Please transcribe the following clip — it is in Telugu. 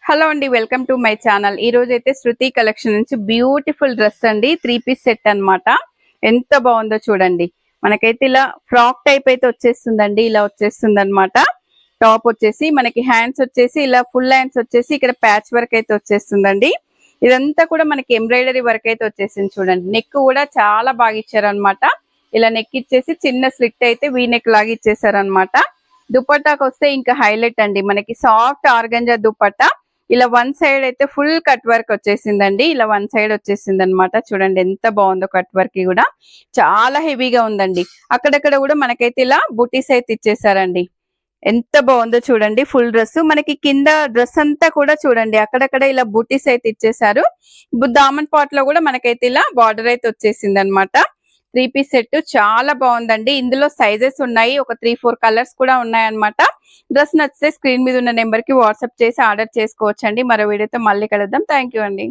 హలో అండి, వెల్కమ్ టు మై ఛానల్. ఈ రోజు అయితే శృతి కలెక్షన్ నుంచి బ్యూటిఫుల్ డ్రెస్ అండి, 3 పీస్ సెట్ అన్నమాట. ఎంత బాగుందో చూడండి. మనకైతే ఇలా ఫ్రాక్ టైప్ అయితే వచ్చేస్తుందండి, ఇలా వచ్చేస్తుంది అనమాట. టాప్ వచ్చేసి మనకి హ్యాండ్స్ వచ్చేసి ఇలా ఫుల్ హ్యాండ్స్ వచ్చేసి ఇక్కడ ప్యాచ్ వర్క్ అయితే వచ్చేస్తుందండి. ఇదంతా కూడా మనకి ఎంబ్రాయిడరీ వర్క్ అయితే వచ్చేసింది చూడండి. నెక్ కూడా చాలా బాగా ఇచ్చారనమాట. ఇలా నెక్ ఇచ్చేసి చిన్న స్లిట్ అయితే వీ నెక్ లాగా ఇచ్చేసారనమాట. దుపట్టాకి వస్తే ఇంకా హైలైట్ అండి, మనకి సాఫ్ట్ ఆర్గంజా దుపట్టా. ఇలా వన్ సైడ్ అయితే ఫుల్ కట్ వర్క్ వచ్చేసిందండి. ఇలా వన్ సైడ్ వచ్చేసింది అనమాట. చూడండి ఎంత బాగుందో, కట్ వర్క్ కూడా చాలా హెవీగా ఉందండి. అక్కడక్కడ కూడా మనకైతే ఇలా బుటీస్ అయితే ఇచ్చేసారండి. ఎంత బాగుందో చూడండి. ఫుల్ డ్రెస్ మనకి కింద డ్రెస్ అంతా కూడా చూడండి, అక్కడక్కడ ఇలా బుటీస్ అయితే ఇచ్చేసారు. దామన్ పాట్ లో కూడా మనకైతే ఇలా బార్డర్ అయితే వచ్చేసింది అనమాట. 3 పీస్ సెట్ చాలా బాగుందండి. ఇందులో సైజెస్ ఉన్నాయి, ఒక 3-4 కలర్స్ కూడా ఉన్నాయన్నమాట. డ్రెస్ నచ్చితే స్క్రీన్ మీద ఉన్న నెంబర్ కి వాట్సాప్ చేసి ఆర్డర్ చేసుకోవచ్చండి. మరో వీడియోతో మళ్ళీ కలుద్దాం. థ్యాంక్ యూ అండి.